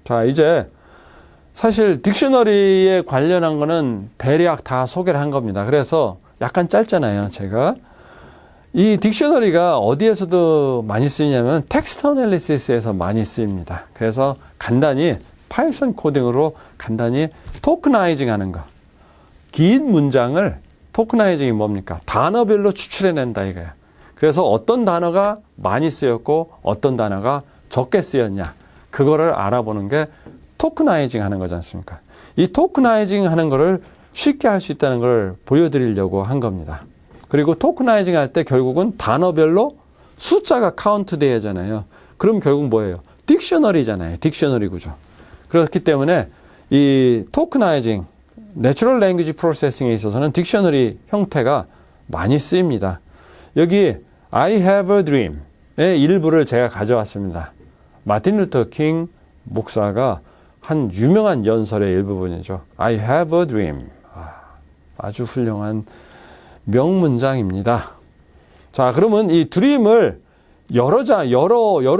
자, 이제 사실 딕셔너리에 관련한 거는 대략 다 소개를 한 겁니다. 그래서 약간 짧잖아요, 제가. 이 딕셔너리가 어디에서도 많이 쓰이냐면 텍스트 애널리시스에서 많이 쓰입니다. 그래서 간단히 파이썬 코딩으로 간단히 토크나이징 하는 거. 긴 문장을 토크나이징이 뭡니까? 단어별로 추출해낸다 이거예요. 그래서 어떤 단어가 많이 쓰였고 어떤 단어가 적게 쓰였냐. 그거를 알아보는 게 토크나이징 하는 거지 않습니까? 이 토크나이징 하는 거를 쉽게 할 수 있다는 걸 보여드리려고 한 겁니다. 그리고 토크나이징 할 때 결국은 단어별로 숫자가 카운트 돼야 하잖아요. 그럼 결국 뭐예요? 딕셔너리잖아요. 딕셔너리 구조. 그렇기 때문에 이 토크나이징, 내추럴 랭귀지 프로세싱에 있어서는 딕셔너리 형태가 많이 쓰입니다. 여기 I have a dream의 일부를 제가 가져왔습니다. 마틴 루터 킹 목사가 한 유명한 연설의 일부분이죠. I have a dream. 아주 훌륭한 명문장입니다. 자, 그러면 이 드림을 여러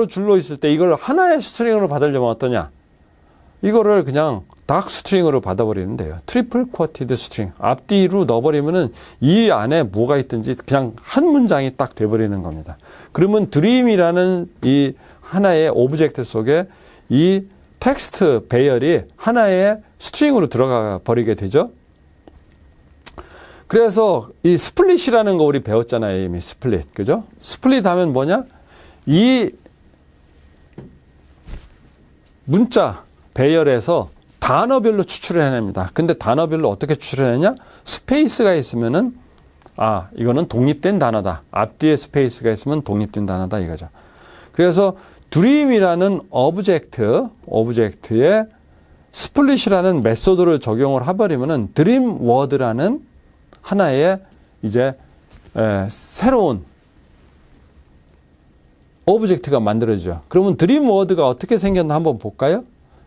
줄로 있을 때 이걸 하나의 스트링으로 받으려면 어떠냐? 이거를 그냥 닥 스트링으로 받아버리면 돼요. 트리플 쿼티드 스트링. 앞뒤로 넣어버리면은 이 안에 뭐가 있든지 그냥 한 문장이 딱 돼버리는 겁니다. 그러면 드림이라는 이 하나의 오브젝트 속에 이 텍스트 배열이 하나의 스트링으로 들어가 버리게 되죠. 그래서 이 스플릿이라는 거 우리 배웠잖아요. 이미 스플릿. 그죠? 스플릿 하면 뭐냐? 이 문자 배열에서 단어별로 추출을 해냅니다. 근데 단어별로 어떻게 추출해내냐? 스페이스가 있으면은, 이거는 독립된 단어다. 앞뒤에 스페이스가 있으면 독립된 단어다. 이거죠. 그래서 드림이라는 오브젝트에 스플릿이라는 메소드를 적용을 해버리면은 드림 워드라는 하나의 이제 새로운 오브젝트가 만들어지죠. 그러면 드림 워드가 어떻게 생겼나 한번 볼까요?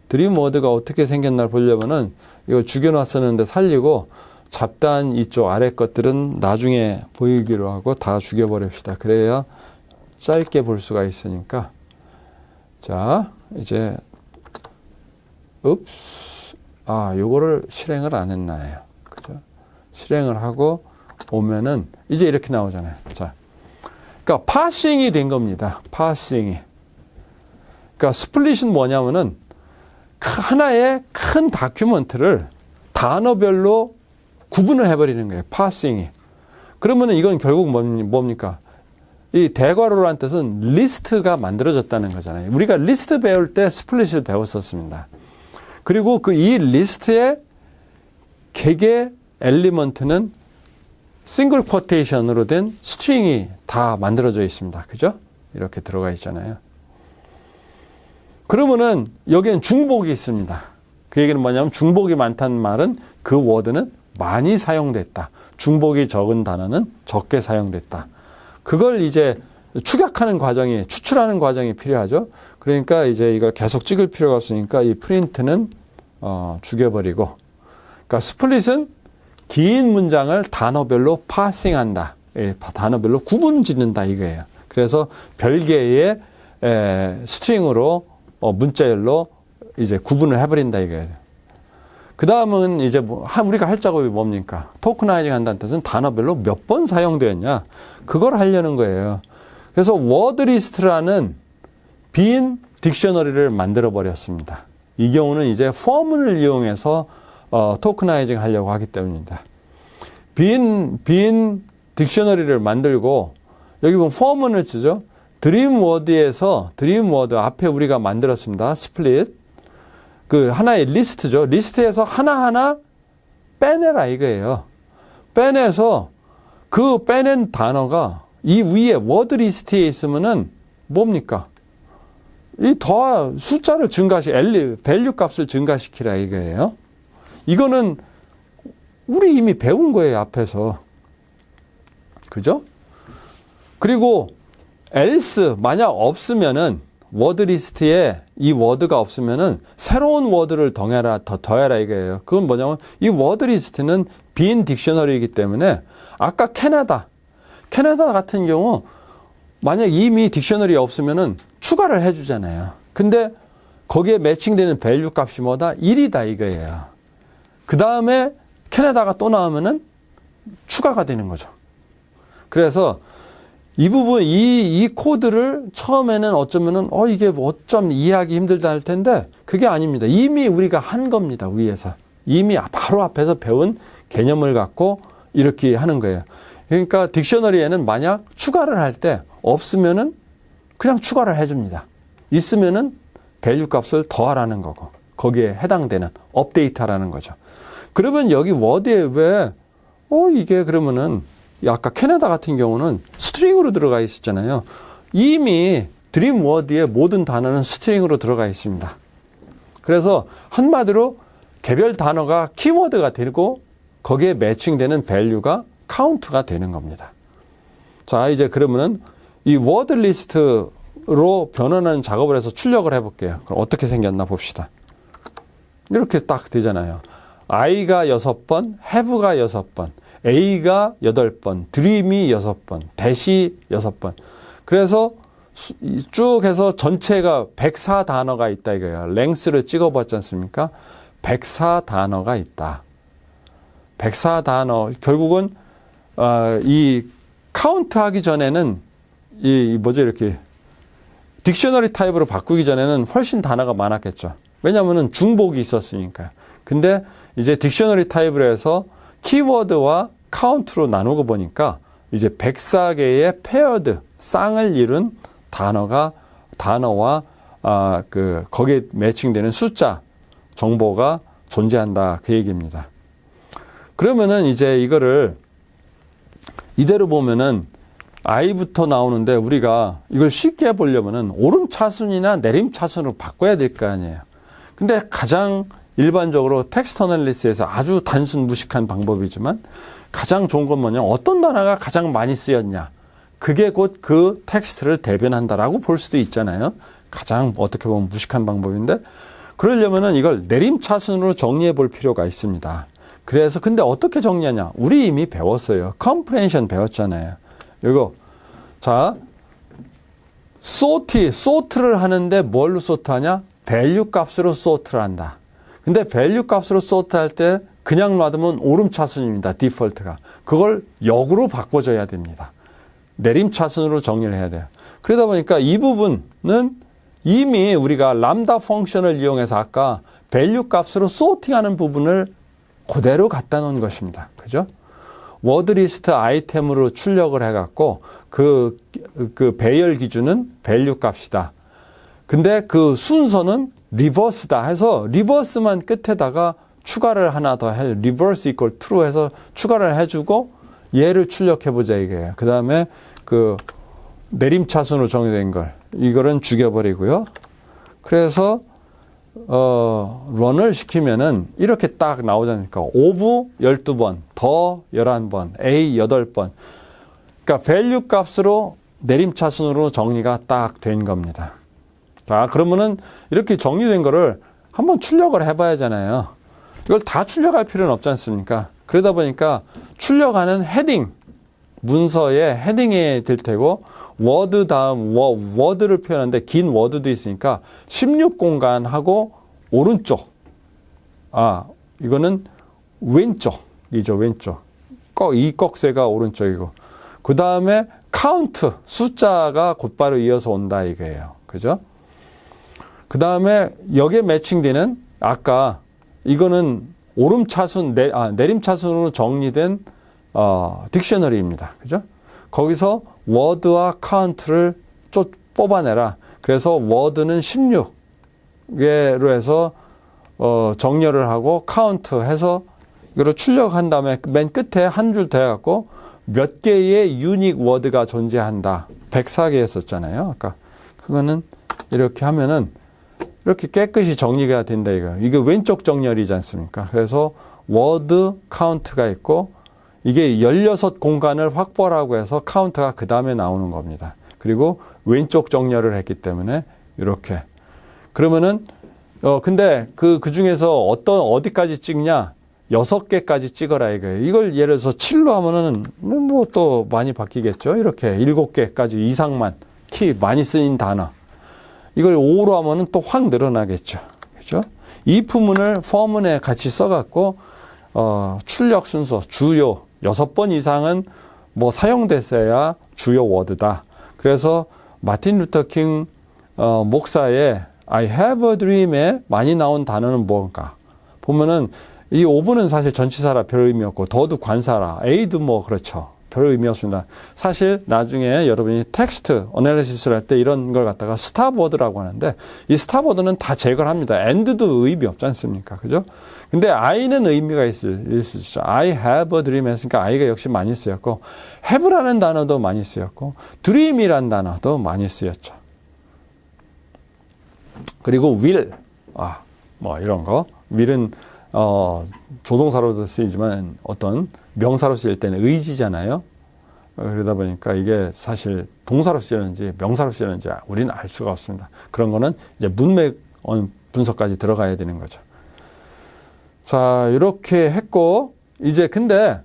드림 워드가 어떻게 생겼나 보려면은 이걸 죽여놨었는데 살리고 잡다한 이쪽 아래 것들은 나중에 보이기로 하고 다 죽여버립시다. 그래야 짧게 볼 수가 있으니까. 자, 이제 요거를 실행을 안 했나요? 그죠? 실행을 하고 오면은 이제 이렇게 나오잖아요. 자, 그러니까 파싱이 된 겁니다. 파싱이. 그러니까 스플릿은 뭐냐면은 하나의 큰 다큐멘트를 단어별로 구분을 해버리는 거예요. 파싱이. 그러면은 이건 결국 뭡니까? 이 대괄호란 뜻은 리스트가 만들어졌다는 거잖아요. 우리가 리스트 배울 때 스플릿을 배웠었습니다. 그리고 이 리스트의 개개 엘리먼트는 싱글 쿼테이션으로 된 스트링이 다 만들어져 있습니다. 그죠? 이렇게 들어가 있잖아요. 그러면은 여기엔 중복이 있습니다. 그 얘기는 뭐냐면 중복이 많다는 말은 그 워드는 많이 사용됐다. 중복이 적은 단어는 적게 사용됐다. 그걸 이제 추출하는 과정이 필요하죠. 그러니까 이제 이걸 계속 찍을 필요가 없으니까 이 프린트는 죽여버리고, 그러니까 스플릿은 긴 문장을 단어별로 파싱한다. 단어별로 구분 짓는다 이거예요. 그래서 별개의 스트링으로 문자열로 이제 구분을 해버린다 이거예요. 그 다음은 이제 우리가 할 작업이 뭡니까? 토크나이징 한다는 뜻은 단어별로 몇 번 사용되었냐? 그걸 하려는 거예요. 그래서 워드리스트라는 빈 딕셔너리를 만들어 버렸습니다. 이 경우는 이제 포문을 이용해서 토크나이징 하려고 하기 때문입니다. 빈 딕셔너리를 만들고 여기 보면 포문을 쓰죠. 드림 워드 앞에 우리가 만들었습니다. 스플릿. 그 하나의 리스트죠. 리스트에서 하나하나 빼내라 이거예요. 빼내서 그 빼낸 단어가 이 위에 워드 리스트에 있으면은 뭡니까? 이 숫자를 밸류 값을 증가시키라 이거예요. 이거는 우리 이미 배운 거예요, 앞에서. 그죠? 그리고 else 만약 없으면은 워드 리스트에 이 워드가 없으면은 새로운 워드를 더해라 이거예요. 그건 뭐냐면 이 워드 리스트는 빈 딕셔너리이기 때문에 아까 캐나다 같은 경우 만약 이미 딕셔너리 없으면은 추가를 해주잖아요. 근데 거기에 매칭되는 밸류 값이 뭐다? 1이다 이거예요. 그 다음에 캐나다가 또 나오면은 추가가 되는 거죠. 그래서 이 부분, 이 코드를 처음에는 어쩌면은, 이게 뭐 어쩜 이해하기 힘들다 할 텐데, 그게 아닙니다. 이미 우리가 한 겁니다, 위에서. 이미 바로 앞에서 배운 개념을 갖고 이렇게 하는 거예요. 그러니까 딕셔너리에는 만약 추가를 할 때 없으면은 그냥 추가를 해줍니다. 있으면은 밸류 값을 더하라는 거고, 거기에 해당되는 업데이트하라는 거죠. 그러면 여기 워드에 왜, 이게 그러면은, 아까 캐나다 같은 경우는 스트링으로 들어가 있었잖아요. 이미 드림 워드의 모든 단어는 스트링으로 들어가 있습니다. 그래서 한마디로 개별 단어가 키워드가 되고 거기에 매칭되는 밸류가 카운트가 되는 겁니다. 자, 이제 그러면은 이 워드 리스트로 변환하는 작업을 해서 출력을 해볼게요. 그럼 어떻게 생겼나 봅시다. 이렇게 딱 되잖아요. I가 6번, have가 6번, A가 8번, dream이 6번, 대시 6번. 그래서 쭉 해서 전체가 104 단어가 있다 이거예요. 랭스를 찍어봤지 않습니까? 104 단어가 있다. 104 단어. 결국은, 이 카운트 하기 전에는 이렇게 딕셔너리 타입으로 바꾸기 전에는 훨씬 단어가 많았겠죠. 왜냐면은 중복이 있었으니까요. 근데 이제 딕셔너리 타입으로 해서 키워드와 카운트로 나누고 보니까 이제 104개의 페어드, 쌍을 이룬 단어와 거기에 매칭되는 숫자 정보가 존재한다. 그 얘기입니다. 그러면은 이제 이거를 이대로 보면은 I부터 나오는데 우리가 이걸 쉽게 해보려면은 오름차순이나 내림차순으로 바꿔야 될 거 아니에요. 근데 가장 일반적으로 텍스트 어널리시스에서 아주 단순 무식한 방법이지만 가장 좋은 건 뭐냐? 어떤 단어가 가장 많이 쓰였냐? 그게 곧 그 텍스트를 대변한다라고 볼 수도 있잖아요. 가장 어떻게 보면 무식한 방법인데 그러려면은 이걸 내림차순으로 정리해 볼 필요가 있습니다. 그래서 근데 어떻게 정리하냐? 우리 이미 배웠어요. 컴프레hension 배웠잖아요. 이거 자 sort를 하는데 뭘로 sort하냐? value 값으로 sort를 한다. 근데 value 값으로 sort할 때 그냥 놔두면 오름차순입니다. 디폴트가. 그걸 역으로 바꿔줘야 됩니다. 내림차순으로 정리를 해야 돼요. 그러다 보니까 이 부분은 이미 우리가 람다 펑션을 이용해서 아까 value 값으로 sorting하는 부분을 그대로 갖다 놓은 것입니다. 그죠? 워드 리스트 아이템으로 출력을 해갖고 그 배열 기준은 value 값이다. 근데 그 순서는 리버스다 해서 리버스만 끝에다가 추가를 하나 더 해, reverse equal true 해서 추가를 해주고 얘를 출력해보자 이게요. 그 다음에 그 내림차순으로 정의된 이거는 죽여버리고요. 그래서 런을 시키면은 이렇게 딱 나오잖아요. 오브 12번, 더 11번, A 8번. 그러니까 value 값으로 내림차순으로 정리가 딱 된 겁니다. 자, 그러면은 이렇게 정리된 거를 한번 출력을 해봐야 하잖아요. 이걸 다 출력할 필요는 없지 않습니까? 그러다 보니까 출력하는 헤딩, 문서의 헤딩이 될 테고, 워드 다음, 워드를 표현하는데 긴 워드도 있으니까 16공간하고 오른쪽. 이거는 왼쪽이죠, 왼쪽. 이 꺽쇠가 오른쪽이고. 그 다음에 카운트, 숫자가 곧바로 이어서 온다 이거예요. 그죠? 그 다음에 여기에 매칭되는 아까 이거는 오름차순, 내림차순으로 정리된 딕셔너리입니다. 그죠? 거기서 워드와 카운트를 뽑아내라. 그래서 워드는 16개로 해서 정렬을 하고 카운트 해서 이거를 출력한 다음에 맨 끝에 한 줄 더해갖고 몇 개의 유닉 워드가 존재한다. 104개였었잖아요. 아까 그거는 이렇게 하면은 이렇게 깨끗이 정리가 된다 이거. 이게 왼쪽 정렬이지 않습니까? 그래서 워드 카운트가 있고 이게 16공간을 확보하라고 해서 카운트가 그 다음에 나오는 겁니다. 그리고 왼쪽 정렬을 했기 때문에 이렇게. 그러면은 근데 그 중에서 어디까지 찍냐? 6개까지 찍어라 이거예요. 이걸 예를 들어서 7로 하면은 뭐 또 많이 바뀌겠죠. 이렇게 7개까지 이상만 키 많이 쓰인 단어. 이걸 5로 하면은 또 확 늘어나겠죠. 그죠? if문을 for문에 같이 써갖고, 출력 순서, 주요, 6번 이상은 뭐 사용됐어야 주요 워드다. 그래서 마틴 루터 킹, 목사의 I have a dream에 많이 나온 단어는 뭔가. 보면은 이 5분은 사실 전치사라 별 의미 없고, 더도 관사라, a도 뭐 그렇죠. 별 의미 없습니다. 사실 나중에 여러분이 텍스트 어널리시스를 할 때 이런 걸 갖다가 스탑워드라고 하는데, 이 스탑워드는 다 제거를 합니다. and도 의미 없지 않습니까? 그죠? 근데 I는 의미가 있을 수 있죠. I have a dream 했으니까 I가 역시 많이 쓰였고, have라는 단어도 많이 쓰였고, dream이라는 단어도 많이 쓰였죠. 그리고 will, 뭐 이런 거. will은 조동사로도 쓰이지만 어떤 명사로 쓰일 때는 의지잖아요. 그러다 보니까 이게 사실 동사로 쓰이는지 명사로 쓰이는지 우리는 알 수가 없습니다. 그런 거는 이제 문맥 분석까지 들어가야 되는 거죠. 자, 이렇게 했고, 이제 근데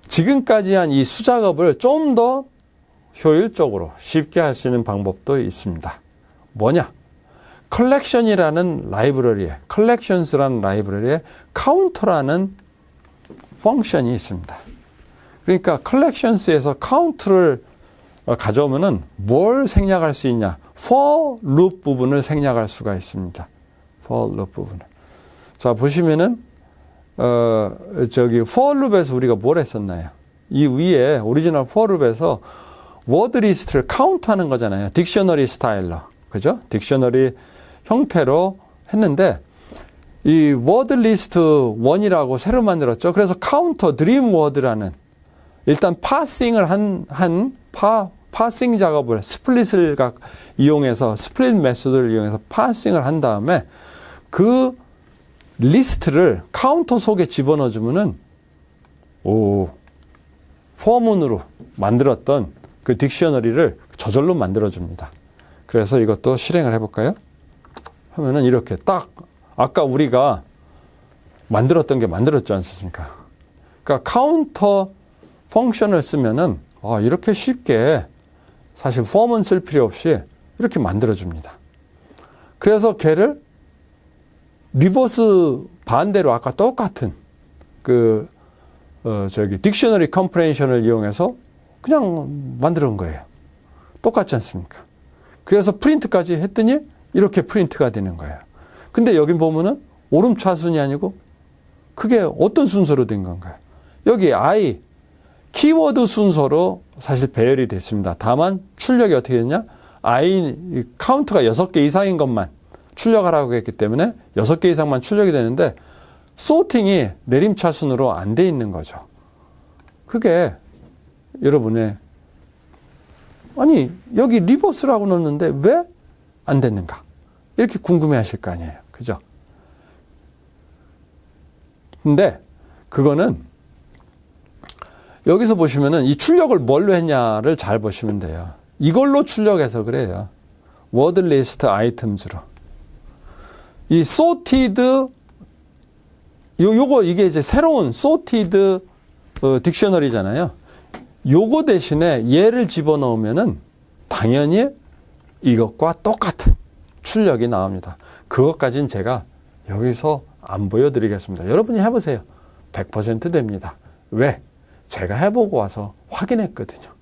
지금까지 한 이 수작업을 좀 더 효율적으로 쉽게 할 수 있는 방법도 있습니다. 뭐냐? 컬렉션이라는 라이브러리에, 컬렉션스라는 라이브러리에 카운터라는 펑션이 있습니다. 그러니까 컬렉션스에서 카운트를 가져오면은 뭘 생략할 수 있냐? for loop 부분을 생략할 수가 있습니다. for loop 부분을. 자, 보시면은 for loop에서 우리가 뭘 했었나요? 이 위에 오리지널 for loop에서 워드 리스트를 카운트하는 거잖아요. 딕셔너리 스타일로. 그죠? 딕셔너리 형태로 했는데, 이 워드 리스트 1이라고 새로 만들었죠. 그래서 카운터 드림 워드라는, 일단 파싱을 파싱 작업을 스플릿을 이용해서, 스플릿 메소드를 이용해서 파싱을 한 다음에 그 리스트를 카운터 속에 집어넣어 주면은 포문으로 만들었던 그 딕셔너리를 저절로 만들어 줍니다. 그래서 이것도 실행을 해볼까요? 하면은 이렇게 딱 아까 우리가 만들었던 게 만들었지 않습니까? 그러니까 카운터 펑션을 쓰면은 이렇게 쉽게 사실 폼은 쓸 필요 없이 이렇게 만들어 줍니다. 그래서 걔를 리버스 반대로 아까 똑같은 딕셔너리 컴프레hension을 이용해서 그냥 만들어 온 거예요. 똑같지 않습니까? 그래서 프린트까지 했더니 이렇게 프린트가 되는 거예요. 근데 여기 보면은 오름차순이 아니고 그게 어떤 순서로 된 건가요? 여기 I, 키워드 순서로 사실 배열이 됐습니다. 다만 출력이 어떻게 됐냐? I, 카운트가 6개 이상인 것만 출력하라고 했기 때문에 6개 이상만 출력이 되는데 소팅이 내림차순으로 안 돼 있는 거죠. 그게 여러분의 아니 여기 리버스라고 넣었는데 왜 안 됐는가? 이렇게 궁금해 하실 거 아니에요. 그죠? 근데 그거는 여기서 보시면은 이 출력을 뭘로 했냐를 잘 보시면 돼요. 이걸로 출력해서 그래요. 워드 리스트 아이템즈로. 이 sorted 요거 이게 이제 새로운 sorted 딕셔너리잖아요. 요거 대신에 얘를 집어넣으면은 당연히 이것과 똑같은 출력이 나옵니다. 그것까지는 제가 여기서 안 보여드리겠습니다. 여러분이 해보세요. 100% 됩니다. 왜? 제가 해보고 와서 확인했거든요.